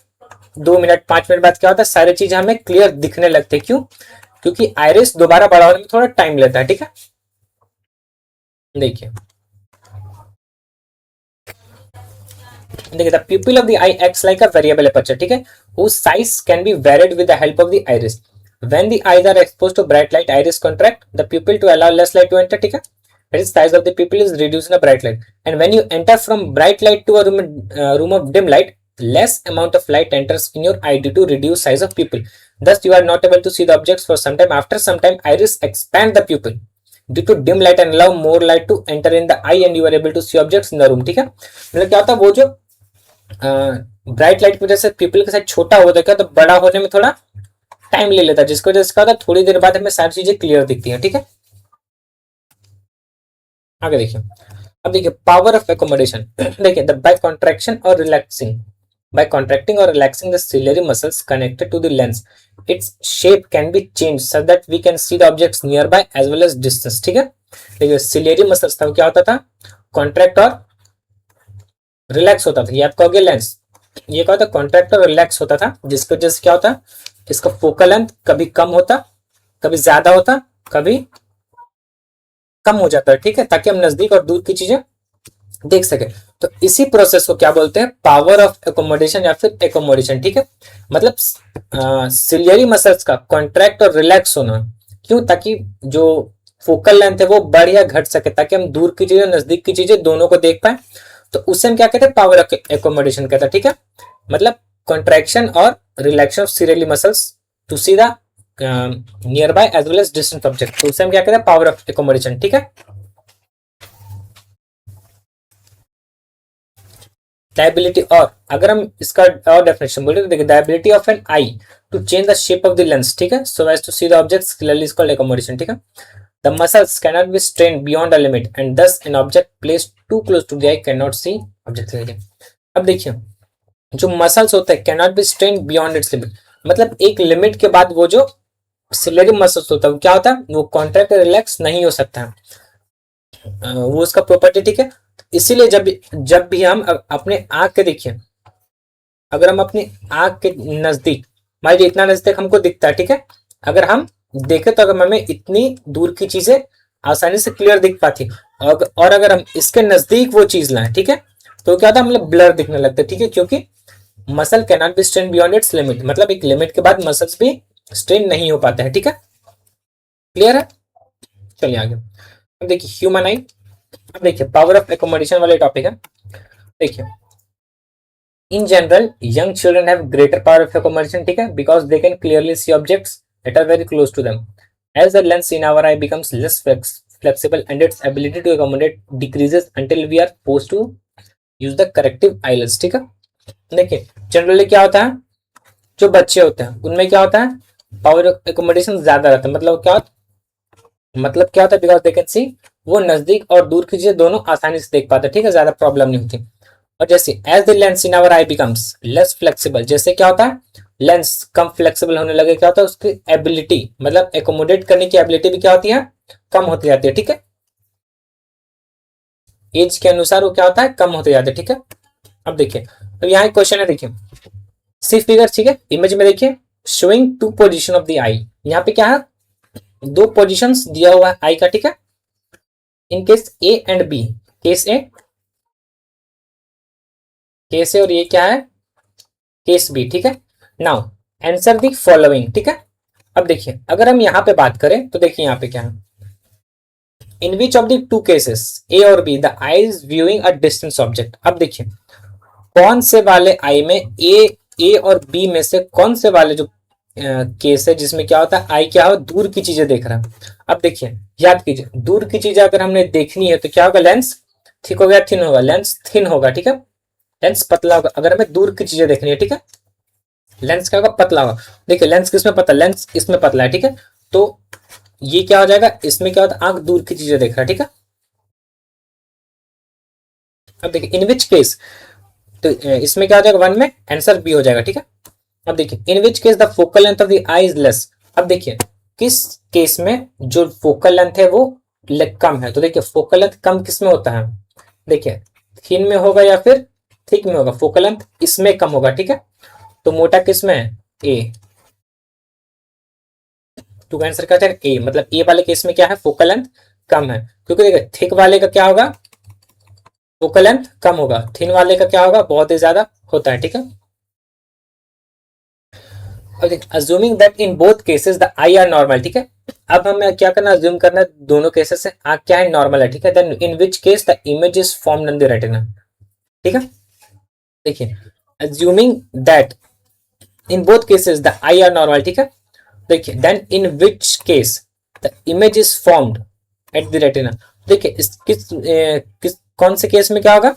2 मिनट 5 मिनट बाद क्या होता है, सारी चीजें हमें क्लियर दिखने लगते हैं। क्यों, क्योंकि आइरिस दोबारा बढ़ाने में थोड़ा टाइम लेता है, ठीक है। देखिए देखिए the pupil of the eye acts like a variable aperture, ठीक है, whose size can be varied with the help of the iris. When the eyes are exposed to bright light, iris contract the pupil to allow less light to enter, ठीक है, that is size of the pupil is reduced in a bright light. And when you enter from bright light to a room of dim light, less amount of light enters in your eye due to reduced size of pupil. Thus you are not able to see the objects for some time. After some time, iris expand the pupil due to dim light and allow more light to enter in the eye and you are able to see objects in the room, ठीक है। मतलब क्या होता है, वो जो bright light की वजह से पीपल का साइज छोटा हो जाता है तो बड़ा होने में थोड़ा टाइम ले लेता है, जिसकी वजह से क्या होता है, थोड़ी देर बाद हमें सारी चीजें क्लियर दिखती हैं, ठीक है। आगे देखिए, अब देखिए पावर ऑफ एकोमोडेशन। देखिए द बाय कॉन्ट्रैक्शन और relaxing, by contracting or relaxing the ciliary muscles connected to the lens, its shape can be changed so that we can see the objects nearby as well as distance, ठीक है। देखिए ciliary muscles था क्या होता था, contract और relax होता था। ये आप कहोगे लेंस, ये क्या होता है, कॉन्ट्रैक्ट और रिलैक्स होता था, जिसकी वजह से क्या होता है, इसका फोकल लेंथ कभी कम होता, कभी ज्यादा होता, कभी कम हो जाता है, ठीक है, ताकि हम नजदीक और दूर की चीजें देख सके। तो इसी प्रोसेस को क्या बोलते हैं, पावर ऑफ एकोमोडेशन या फिर एकोमोडेशन, ठीक है। मतलब सिलियरी मसल्स का कॉन्ट्रैक्ट और रिलैक्स होना, क्यों, ताकि जो फोकल लेंथ है वो बढ़ या घट सके, ताकि हम दूर की चीजें नजदीक की चीजें दोनों को देख पाए। तो उसे हम क्या कहते हैं, पावर एकोमोडेशन कहते हैं, ठीक है। मतलब कॉन्ट्रैक्शन और relaxation of ciliary muscles to see the near by as well as distant object, तो उसे हम क्या कहते हैं, पावर ऑफ एकोमोडेशन, ठीक है। डायबिलिटी, और अगर हम इसका और डेफिनेशन बोले तो देखिए, the ability of an eye to change the shape of the lens, ठीक है, so as to see the objects clearly is called accommodation, ठीक है। The muscles cannot be strained beyond a limit and thus an object placed too close to the eye can not see object. अब देखिए, जो muscles होते हैं cannot be strained beyond its limit, मतलब एक limit के बाद वो जो सिलेरी मसल्स होता है वो क्या होता है, वो कॉन्ट्रैक्ट रिलैक्स नहीं हो सकता है, वो उसका प्रॉपर्टी, ठीक है। इसीलिए जब भी हम अपने आंख के देखिए, अगर हम अपनी आंख के नजदीक, मान लीजिए इतना नजदीक हमको दिखता है, ठीक है, अगर हम देखें तो अगर हमें इतनी दूर की चीजें आसानी से क्लियर दिख पाती, और अगर हम इसके नजदीक वो चीज लाएं, ठीक है, तो क्या होता है, मतलब ब्लर दिखने लगता है, ठीक है, क्योंकि muscle can not be strain beyond its limit, मतलब एक लिमिट के बाद मसल्स भी स्ट्रेन नहीं हो पाते हैं, ठीक है। क्लियर है, चलिए आगे। अब देखिए ह्यूमन आई, अब देखिए पावर ऑफ एकोमोडेशन वाले टॉपिक है। देखिए, in general young children have greater power of accommodation, ठीक है, because they can clearly see objects that are very close to them, as the lens in our eye becomes less flexible and its ability to accommodate decreases until we are forced to use the corrective eye lens, ठीक है। देखिए generally क्या होता है, जो बच्चे होते हैं उनमें क्या होता है, पावर ऑफ एकोमोडेशन ज्यादा रहता है, मतलब क्या होता है, बिकॉज दे कैन सी, वो नजदीक और दूर की चीजें दोनों आसानी से देख पाते हैं, ठीक है, ज्यादा प्रॉब्लम नहीं होती। और जैसे as the lens in our eye becomes less flexible, जैसे क्या होता है, लेंस कम फ्लेक्सिबल होने लगे, क्या होता है, उसकी एबिलिटी, मतलब एकोमोडेट करने की एबिलिटी भी क्या होती है, कम होती जाती है, ठीक है। एज के अनुसार वो क्या होता है, कम होते जाते हैं, ठीक है। अब देखिए, अब यहाँ एक क्वेश्चन है, देखिए सी फिगर, ठीक है, इमेज में देखिए, showing two position of the eye, यहाँ पे क्या है, दो पोजिशंस दिया हुआ है आई का, ठीक है, in case A and B, case A, case A, और ये क्या है, केस बी, ठीक है। नाउ आंसर दी फॉलोइंग, ठीक है। अब देखिए अगर हम यहां पे बात करें तो देखिए यहाँ पे क्या है, in which of the two cases A और B the eye is viewing a distance object. अब देखिए कौन से वाले आई में, ए और बी में से कौन से वाले जो केस है जिसमें क्या होता है, आई क्या हो, दूर की चीजें देख रहा है। अब देखिए याद कीजिए, दूर की चीजें अगर हमने देखनी है तो क्या होगा, लेंस थिक हो गया, थिन होगा, लेंस थिन होगा, ठीक है, लेंस पतला होगा, अगर हमें दूर की चीजें देखनी है, ठीक है, लेंस क्या होगा, पतला होगा। देखिए लेंस किसमें पतला, लेंस इसमें पतला है, ठीक है, तो ये क्या हो जाएगा, इसमें क्या होता है, आंख दूर की चीजें देख रहा है, ठीक है। अब देखिए इन विच केस, तो इसमें क्या हो जाएगा, वन में आंसर बी हो जाएगा, ठीक है। अब देखिए in which case the focal length of the eye is less. अब देखिए किस केस में जो फोकल लेंथ है वो कम है, तो देखिए फोकल लेंथ कम किस में होता है, देखिए थिन में होगा या फिर थिक में होगा, फोकल लेंथ इसमें कम होगा, ठीक है। तो मोटा किस में है, ए, तो आंसर क्या है, ए, मतलब ए वाले केस में क्या है, फोकल लेंथ कम है, क्योंकि देखिए थिक वाले का क्या होगा, फोकल लेंथ कम होगा, थिन वाले का क्या होगा, बहुत ही ज्यादा होता है, ठीक है। Assuming that in both cases the eye are normal, ठीक है, अब हमें क्या करना, अज्यूम करना है दोनों केसेस से आंख क्या है, नॉर्मल है, ठीक है, then in which case the image is formed in the retina, ठीक है। देखिए assuming that in both cases the eye are normal, ठीक है, देखिए then in which case the image is formed at the retina. देखिए इस किस कौन से केस में क्या होगा,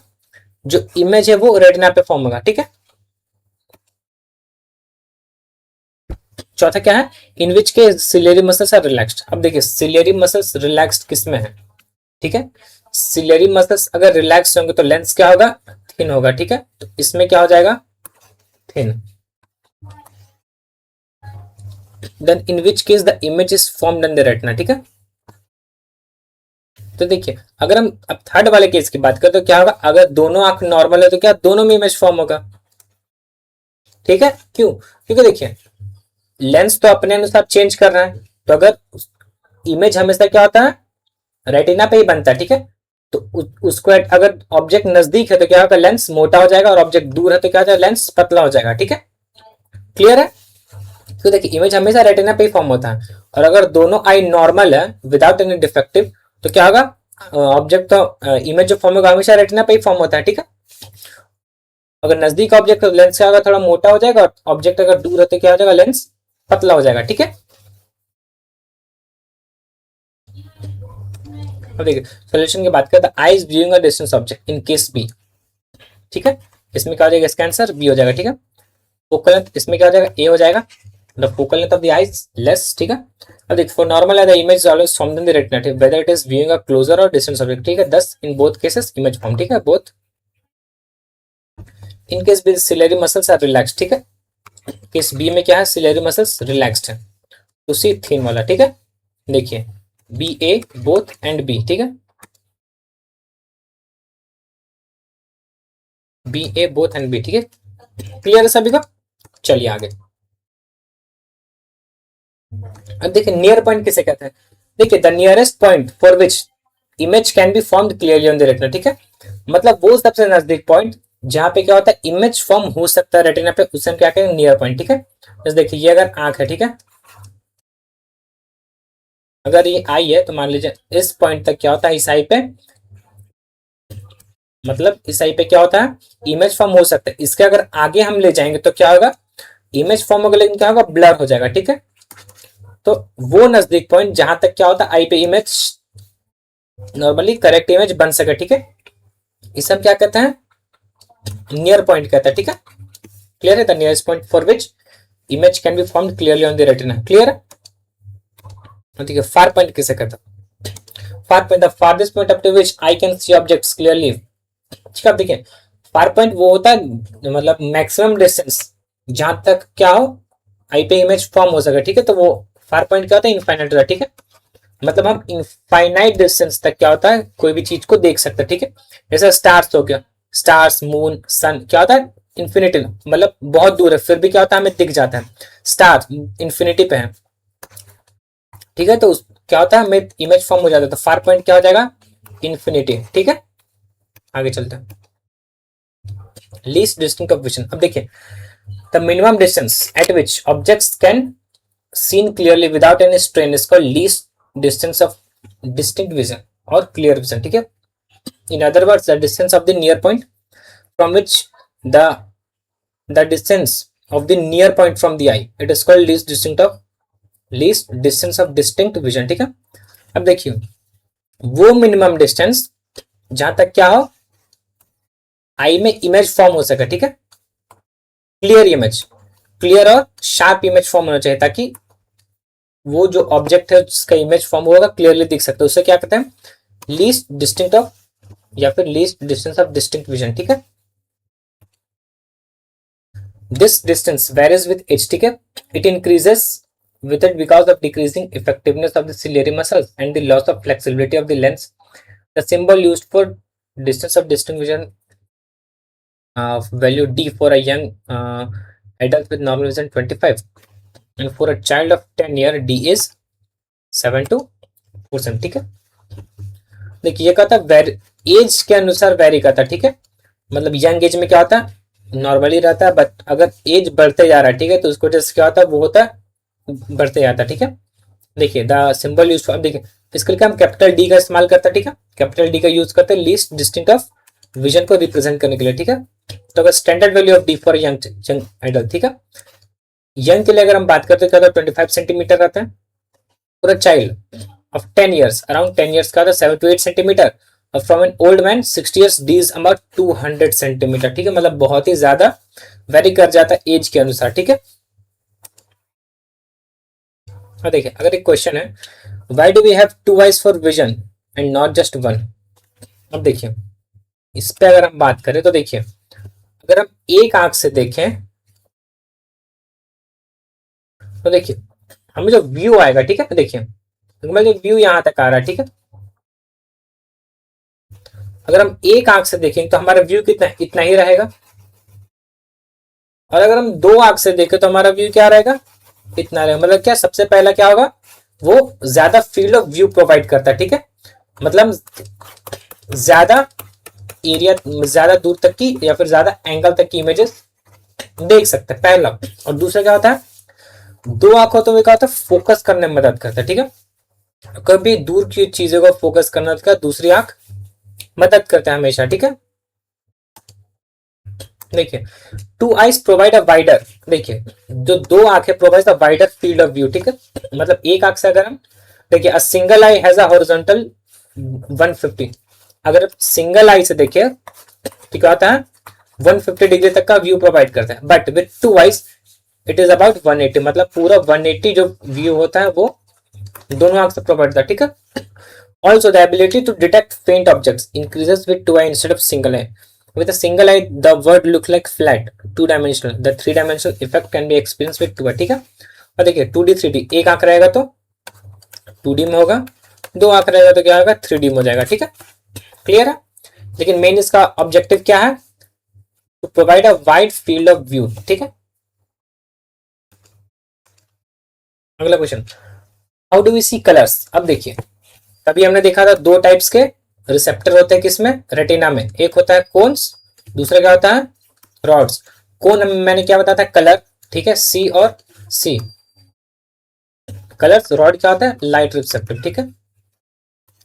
जो इमेज है वो रेटिना पे फॉर्म होगा, ठीक है। चौथा क्या है, इन विच के सिलेरी मसल्स आर रिलैक्स्ड। अब देखिए सिलेरी मसल्स रिलैक्स्ड किस में है, ठीक है, सिलेरी मसल्स अगर रिलैक्स होंगे तो लेंस क्या होगा, थिन होगा, ठीक है, तो इसमें क्या हो जाएगा, thin, then in which case the image is formed in the retina, ठीक है। तो देखिए अगर हम अब थर्ड वाले केस की बात करें तो क्या होगा, अगर दोनों आंख नॉर्मल है तो क्या दोनों में इमेज फॉर्म होगा, ठीक है, क्यों, क्योंकि देखिए लेंस तो अपने अनुसार चेंज कर रहा है, तो अगर इमेज हमेशा क्या होता है, रेटिना पे ही बनता है, ठीक है, तो उसको अगर ऑब्जेक्ट नजदीक है तो क्या होगा, लेंस मोटा हो जाएगा, और ऑब्जेक्ट दूर है तो क्या हो जाएगा, लेंस पतला हो जाएगा। ठीक है, क्लियर है। तो देखिए इमेज हमेशा रेटिना पे ही फॉर्म होता है, और अगर दोनों आई नॉर्मल है विदाउट एनी डिफेक्टिव तो क्या होगा, ऑब्जेक्ट तो इमेज जो फॉर्म होगा हमेशा रेटिना पे ही फॉर्म होता है। ठीक है, अगर नजदीक ऑब्जेक्ट तो लेंस क्या होगा, थोड़ा मोटा हो जाएगा, और ऑब्जेक्ट अगर दूर है तो क्या हो जाएगा, लेंस पतला हो जाएगा। ठीक है, अब देखिए सोल्यूशन की बात करते हैं, eye is viewing a distance object in case B. ठीक है, इसमें क्या हो जाएगा, इसका आंसर बी हो जाएगा। ठीक है, फोकल लेंथ इसमें क्या हो जाएगा, ए हो जाएगा, the focal length of the eye is less। ठीक है, अब देख फॉर नॉर्मल है the image is always formed in the retina whether it is viewing a closer और डिस्टेंस ऑब्जेक्ट। ठीक है, thus in both cases image form. ठीक है, both in case be ciliary muscles are relaxed. ठीक है, case B में क्या है, सिलेरी मसल्स रिलैक्स्ड है, उसी थीम वाला। ठीक है, देखिए B A both and B. ठीक है, B A both and B. ठीक है, क्लियर है सभी को। चलिए आगे। अब देखिए नियर पॉइंट किसे कहते हैं, देखिए the nearest point for which image can be formed clearly on the retina. ठीक है, मतलब वो सबसे नजदीक पॉइंट जहां पे क्या होता है, इमेज फॉर्म हो सकता है रेटिना पे, उसे हम क्या कहेंगे, नियर पॉइंट। ठीक है, जैसे देखिए ये अगर आंख है, ठीक है, अगर ये आई है तो मान लीजिए इस पॉइंट तक क्या होता है, इस आई पे, मतलब इस आई पे क्या होता है, इमेज फॉर्म हो सकता है। इसके अगर आगे हम ले जाएंगे तो क्या होगा, इमेज फॉर्म होगा लेकिन क्या होगा, ब्लर हो जाएगा। ठीक है, तो वो नजदीक पॉइंट जहां तक क्या होता है, आई पे इमेज नॉर्मली करेक्ट इमेज बन सके। ठीक है, इसे हम क्या कहते हैं, नियर पॉइंट कहते हैं। ठीक है, क्लियर है, the nearest point for which image can be formed clearly on the retina. Clear है, ठीक है। फार पॉइंट किसे कहते हैं, far point the farthest point up to which eye can see objects clearly. ठीक है, अब देखिए फार पॉइंट वो होता है मतलब मैक्सिमम डिस्टेंस जहां तक क्या हो, आई पे इमेज फॉर्म हो सके। ठीक है, तो वो फार पॉइंट क्या होता है, इनफाइनाइट होता है। ठीक है, मतलब हम इनफाइनाइट डिस्टेंस तक क्या होता है, कोई भी चीज को देख सकते हैं। ठीक है, जैसे स्टार्स हो गया, स्टार्स मून सन क्या होता है, इन्फिनिटी, मतलब बहुत दूर है फिर भी क्या होता है, हमें दिख जाता है। स्टार इन्फिनिटी पे है, ठीक है, तो क्या होता है, हमें इमेज फॉर्म हो जाता है। तो फार पॉइंट क्या हो जाएगा, इन्फिनिटी। ठीक है, आगे चलते हैं। लीस्ट डिस्टेंस ऑफ विजन, अब देखिए the minimum distance eight which objects can seen clearly without any strain is called least distance of distinct vision or clear vision। ठीक है, in other words the distance of the near point from which the the distance of the near point from the eye, it is called least distance of distinct vision। ठीक है, अब देखिए वो minimum distance जहां तक क्या हो, आई में इमेज फॉर्म हो सके। ठीक है, क्लियर इमेज, क्लियर और शार्प इमेज फॉर्म होना चाहिए, ताकि वो जो ऑब्जेक्ट है उसका इमेज फॉर्म होगा क्लियरली दिख सकता है, उसे क्या कहते हैं, लीस्ट डिस्टिंक्ट ऑफ या फिर least distance of distinct vision. ठीक है, this distance varies with age. ठीक है, it increases with it because of decreasing effectiveness of the ciliary muscles and the loss of flexibility of the lens. The symbol used for distance of distinct vision value D for a young adult with normal vision 25 and for a child of 10 year D is 7 to 4%। ठीक है, देखिए ये कहता है as के अनुसार very करता है। ठीक है, मतलब यंग एज में क्या होता है, नॉर्मली रहता है, बट अगर एज बढ़ते जा रहा है, ठीक है, तो उसको जैसे क्या होता है, वो होता है बढ़ते जाता है। ठीक है, देखिए द सिंबल यूज, अब देखिए इसके लिए हम कैपिटल डी का इस्तेमाल करते हैं। ठीक है, कैपिटल डी का यूज करते हैं लीस्ट डिस्टिंक्ट ऑफ विजन को रिप्रेजेंट करने के लिए। ठीक है, तो अगर standard value of D for young adult, ठीक है, यंग के लिए अगर हम बात करते हैं क्या 25 सेंटीमीटर रहता है, for a child of 10 years around 10 years का 7 to 8 सेंटीमीटर, और from an old man 60 years D is about 200 centimetre. ठीक है, मतलब बहुत ही ज्यादा वेरी कर जाता है एज के अनुसार। ठीक है, देखिए अगर एक क्वेश्चन है, why do we have two eyes for vision and not just one. अब देखिए इस पे अगर हम बात करें तो देखिए अगर हम एक आंख से देखें तो देखिए हमें जो व्यू आएगा, ठीक है, देखिए मतलब व्यू यहां तक आ रहा है। ठीक है, अगर हम एक आंख से देखेंगे तो हमारा व्यू कितना इतना ही रहेगा, और अगर हम दो आंख से देखें तो हमारा व्यू क्या रहेगा, इतना रहेगा। मतलब क्या, सबसे पहला क्या होगा, वो ज्यादा फील्ड ऑफ व्यू प्रोवाइड करता है। ठीक है, मतलब ज्यादा एरिया, ज्यादा दूर तक की या फिर ज्यादा एंगल तक की इमेजेस देख सकते हैं, पहला। और दूसरा क्या होता है, दो आंख हो तो वो क्या होता है, फोकस करने में मदद करता है, ठीक है। कभी दूर की चीजों को फोकस करना का दूसरी आंख मदद करता है हमेशा, ठीक है। देखिए, two eyes provide a wider, देखिए जो दो आंखें provide a wider field of view, ठीक है। मतलब एक आंख से अगर हम देखिए, a single eye has a horizontal 150, अगर सिंगल आई से देखिए तो क्या होता है, 150 डिग्री तक का व्यू प्रोवाइड करता है, but with to eyes it is about 180, मतलब पूरा 180 जो व्यू होता है वो दोनों आंख से प्रोवाइड होता है, ठीक है। Also the ability to detect faint objects increases with two eye instead of single eye. With a single eye, the world look like flat, two dimensional. The three dimensional effect can be experienced with two, ठीक है। और देखिए 2D 3D, एक आंख रहेगा तो 2D में होगा, दो आंख रहेगा तो क्या होगा, 3D में हो जाएगा, ठीक है। क्लियर है। लेकिन मेन इसका ऑब्जेक्टिव क्या है, to provide a wide field of view, ठीक है। अगला question, how do we see colours. अब देखिए, तभी हमने देखा था दो टाइप्स के रिसेप्टर होते हैं किसमें, रेटिना में। एक होता है कोन्स, दूसरा क्या होता है, रॉड्स। कोन मैंने क्या बताया था, कलर, ठीक है, सी और सी। कलर, रॉड क्या होता है, लाइट रिसेप्टर, ठीक है।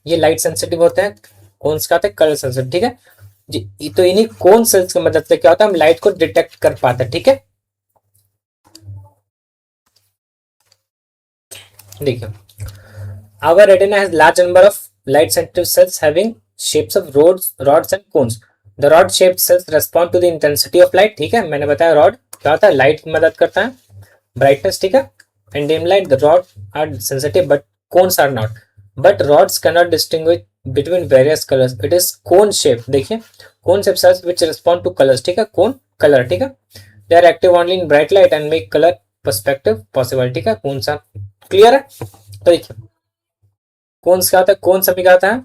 ये लाइट सेंसिटिव होते हैं, कोन्स क्या होते हैं, कलर सेंसिटिव, ठीक है जी। तो इन्हीं कोन सेल्स की मदद से क्या होता है, हम लाइट को डिटेक्ट कर पाते हैं, ठीक है। देखिए, our retina has large number of light sensitive cells having shapes of rods and cones. The rod shaped cells respond to the intensity of light, ठीक है। मैंने बताया रॉड क्या होता है, लाइट की मदद करता है, ब्राइटनेस, ठीक है। And dim light, the rod are sensitive but cones are not, but rods can not distinguish between various colours, it is cone shape. देखिए, cone shape cells which respond to colours, ठीक है, cone colour, ठीक है। They are active only in bright light and make colour perspective possible, ठीक है। कौन सा clear है। तो देखिए, कौन सा आता है, कौन सा भी आता है,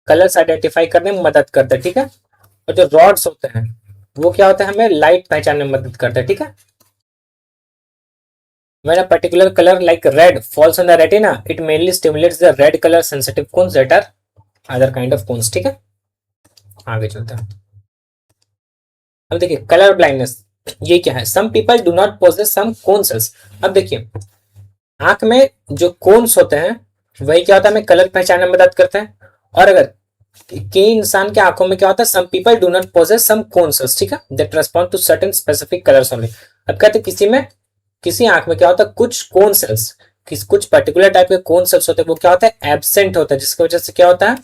कलर्स आइडेंटिफाई करने में मदद करता है, ठीक है। और जो रॉड्स होते हैं वो क्या होता है, हमें लाइट पहचानने में मदद करता है, ठीक है। When a particular color like red falls on the retina, it mainly stimulates the red color sensitive cones that are other kind of cones, ठीक है। आगे चलते हैं। अब देखिए, कलर ब्लाइंडनेस ये क्या है, some people do not possess some cone cells। अब देखिए, आंख में जो कोन्स होते हैं वही क्या होता है, हमें कलर पहचानने में मदद करते हैं। और अगर कई इंसान के आंखों में क्या होता है, some people do not possess some cone cells, ठीक है, that respond to certain specific colours only. अब कहते हैं किसी में, किसी आंख में क्या होता है, कुछ कोन सेल्स, कुछ पर्टिकुलर टाइप के कोन सेल्स होते हैं, वो क्या होता है, एब्सेंट होता है, जिसकी वजह से क्या होता है,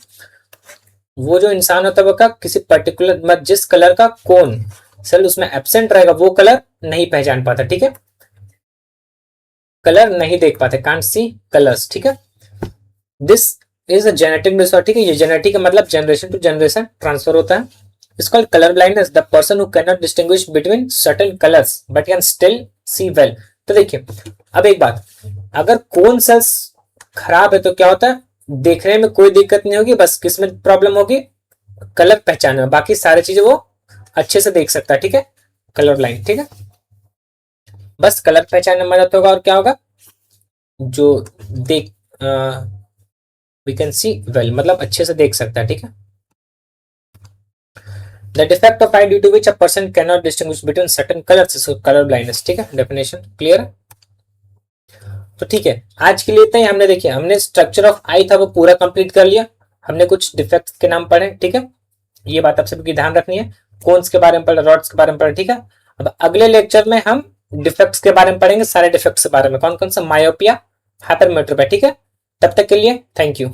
वो जो इंसान होता है वो क्या, किसी पर्टिकुलर जिस कलर का कोन सेल उसमें एब्सेंट रहेगा वो कलर नहीं पहचान पाता, ठीक है, कलर नहीं देख पाते, कांट सी कलर्स, ठीक है। This is a genetic disorder, ठीक है। ये जेनेटिक मतलब जनरेशन टू जनरेशन ट्रांसफर होता है। It's called colour blindness, the person who can not distinguish between certain colours but can still see well. तो देखिए, अब एक बात, अगर कोन सेल्स खराब है तो क्या होता है, देखने में कोई दिक्कत नहीं होगी, बस किसमें प्रॉब्लम होगी, कलर पहचानने में, बाकी सारी चीजें वो अच्छे से देख सकता है, ठीक है, कलर ब्लाइंड, ठीक है। बस कलर पहचानने में मदद होगा और क्या होगा, जो देख वी कैन सी वेल, मतलब अच्छे से देख सकता है, ठीक है। The defect of eye due to which a person can not distinguish between certain colours is colour blindness, ठीक है। डेफिनेशन क्लियर है। तो ठीक है, आज के लिए इतना ही। हमने देखिए, हमने स्ट्रक्चर ऑफ आई था वो पूरा कंप्लीट कर लिया, हमने कुछ डिफेक्ट्स के नाम पढ़े, ठीक है। ये बात आप सबकी ध्यान रखनी है, कोन्स के बारे में पढ़े, रॉड्स के बारे में पढ़े, ठीक है। अब अगले लेक्चर में हम डिफेक्ट्स के बारे में पढ़ेंगे, सारे डिफेक्ट्स के बारे में, कौन कौन सा, मायोपिया, हाइपरमेट्रोपिया, ठीक है। तब तक के लिए थैंक यू।